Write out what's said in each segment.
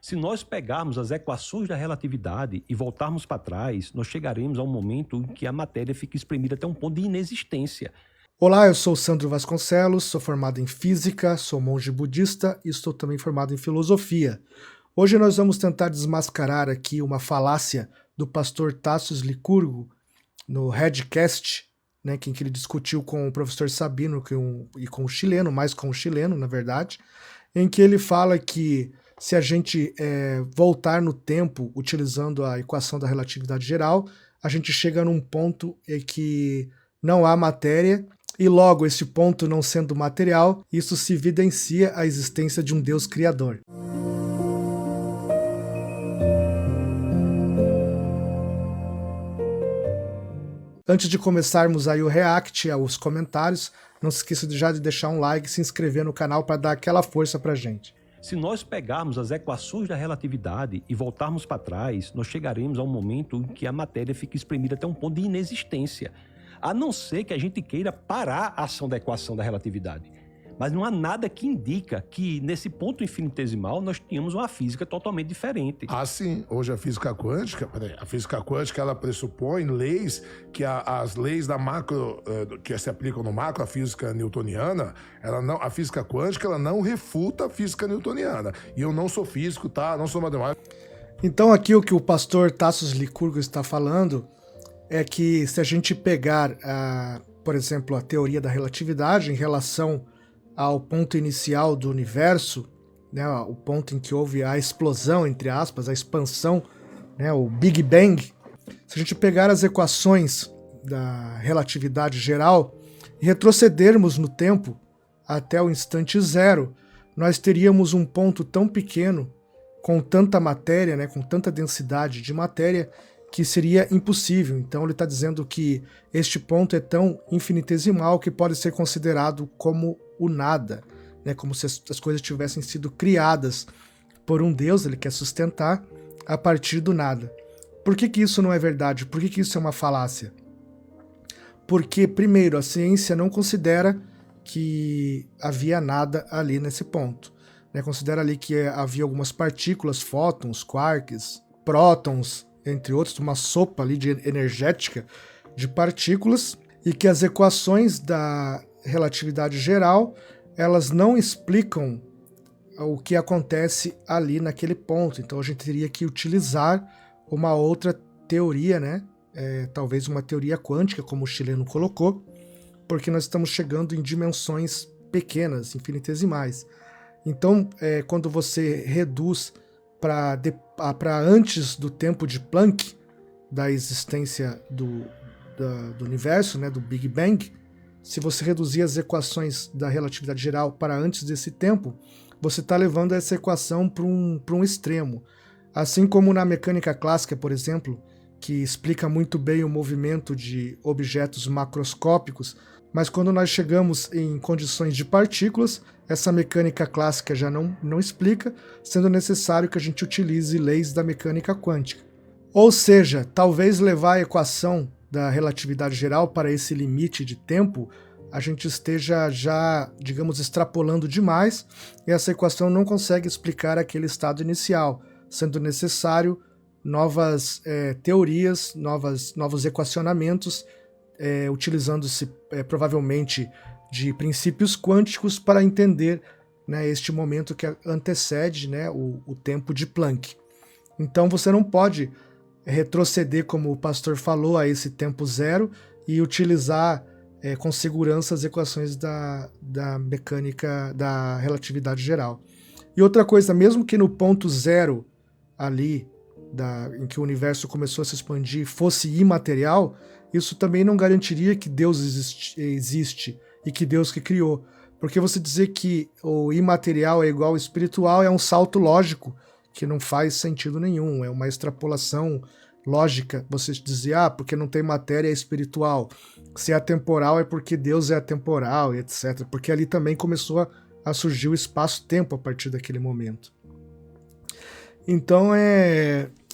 Se nós pegarmos as equações da relatividade e voltarmos para trás, nós chegaremos a um momento em que a matéria fica espremida até um ponto de inexistência. Olá, eu sou Sandro Vasconcelos, sou formado em Física, sou monge budista e estou também formado em Filosofia. Hoje nós vamos tentar desmascarar aqui uma falácia do pastor Tasso Licurgo no Redcast, né, em que ele discutiu com o professor Sabino e com o chileno, mais com o chileno, na verdade, em que ele fala que se a gente voltar no tempo utilizando a equação da relatividade geral, a gente chega num ponto em que não há matéria, e logo esse ponto não sendo material, isso se evidencia a existência de um Deus criador. Antes de começarmos aí o react, os comentários, não se esqueça de deixar um like e se inscrever no canal para dar aquela força pra gente. Se nós pegarmos as equações da relatividade e voltarmos para trás, nós chegaremos a um momento em que a matéria fica espremida até um ponto de inexistência. A não ser que a gente queira parar a ação da equação da relatividade. Mas não há nada que indica que nesse ponto infinitesimal nós tínhamos uma física totalmente diferente. Ah, sim. Hoje a física quântica, ela pressupõe leis que as leis da macro, que se aplicam no macro, a física newtoniana, a física quântica, ela não refuta a física newtoniana. E eu não sou físico, tá? Não sou matemático. Então aqui o que o pastor Tasso Licurgo está falando é que se a gente pegar, por exemplo, a teoria da relatividade em relação ao ponto inicial do universo, né, o ponto em que houve a explosão, entre aspas, a expansão, né, o Big Bang, se a gente pegar as equações da relatividade geral e retrocedermos no tempo até o instante zero, nós teríamos um ponto tão pequeno, com tanta matéria, né, com tanta densidade de matéria, que seria impossível. Então ele está dizendo que este ponto é tão infinitesimal que pode ser considerado como o nada, né? Como se as coisas tivessem sido criadas por um Deus, ele quer sustentar, a partir do nada. Por que isso não é verdade? Por que isso é uma falácia? Porque, primeiro, a ciência não considera que havia nada ali nesse ponto, né? Considera ali que havia algumas partículas, fótons, quarks, prótons, entre outros, uma sopa ali energética de partículas, e que as equações da relatividade geral, elas não explicam o que acontece ali naquele ponto. Então a gente teria que utilizar uma outra teoria, né? Talvez uma teoria quântica, como o chileno colocou, porque nós estamos chegando em dimensões pequenas, infinitesimais. Então, quando você reduz para antes do tempo de Planck, da existência do universo, né, do Big Bang, se você reduzir as equações da relatividade geral para antes desse tempo, você está levando essa equação para um extremo. Assim como na mecânica clássica, por exemplo, que explica muito bem o movimento de objetos macroscópicos, mas quando nós chegamos em condições de partículas, essa mecânica clássica já não explica, sendo necessário que a gente utilize leis da mecânica quântica. Ou seja, talvez levar a equação da relatividade geral para esse limite de tempo, a gente esteja já, digamos, extrapolando demais, e essa equação não consegue explicar aquele estado inicial, sendo necessário novas teorias, novos equacionamentos, utilizando-se provavelmente de princípios quânticos para entender, né, este momento que antecede, né, o tempo de Planck. Então você não pode retroceder, como o pastor falou, a esse tempo zero e utilizar com segurança as equações da mecânica da relatividade geral. E outra coisa, mesmo que no ponto zero ali, em que o universo começou a se expandir, fosse imaterial, isso também não garantiria que Deus existe e que Deus que criou. Porque você dizer que o imaterial é igual ao espiritual é um salto lógico que não faz sentido nenhum, é uma extrapolação lógica. Você dizer, porque não tem matéria é espiritual, se é atemporal é porque Deus é atemporal, e etc. Porque ali também começou a surgir o espaço-tempo a partir daquele momento. Então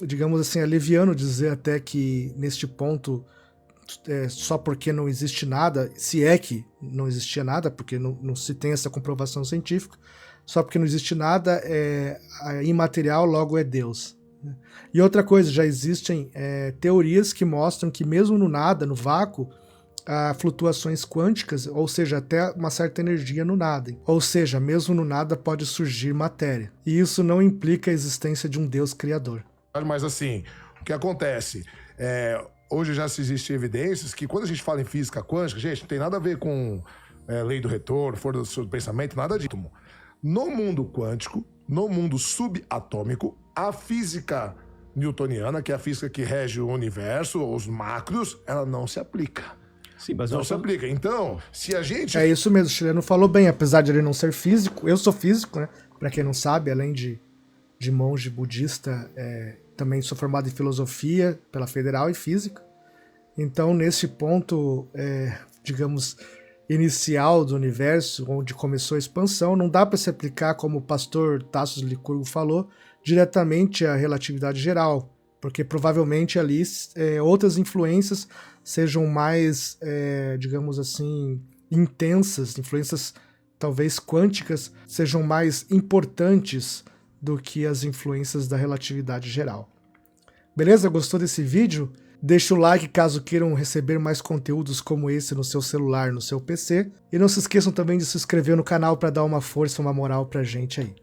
digamos assim, é leviano dizer até que neste ponto, só porque não existe nada, se é que não existia nada, porque não se tem essa comprovação científica, só porque não existe nada é imaterial, logo é Deus. E outra coisa, já existem teorias que mostram que mesmo no nada, no vácuo, há flutuações quânticas, ou seja, até uma certa energia no nada. Ou seja, mesmo no nada pode surgir matéria. E isso não implica a existência de um Deus criador. Mas assim, o que acontece? Hoje já se existem evidências que quando a gente fala em física quântica, gente, não tem nada a ver com lei do retorno, força do pensamento, nada disso. No mundo quântico, no mundo subatômico, a física newtoniana, que é a física que rege o universo, os macros, ela não se aplica. Sim, mas não se aplica. Então, se a gente... É isso mesmo, o Chileno falou bem, apesar de ele não ser físico, eu sou físico, né? Pra quem não sabe, além de monge budista, também sou formado em filosofia pela Federal e física. Então, nesse ponto, digamos, inicial do universo, onde começou a expansão, não dá para se aplicar, como o pastor Tassos Licurgo falou, diretamente à relatividade geral, porque provavelmente ali outras influências sejam mais, digamos assim, intensas, influências talvez quânticas sejam mais importantes do que as influências da relatividade geral. Beleza? Gostou desse vídeo? Deixa o like caso queiram receber mais conteúdos como esse no seu celular, no seu PC. E não se esqueçam também de se inscrever no canal para dar uma força, uma moral pra gente aí.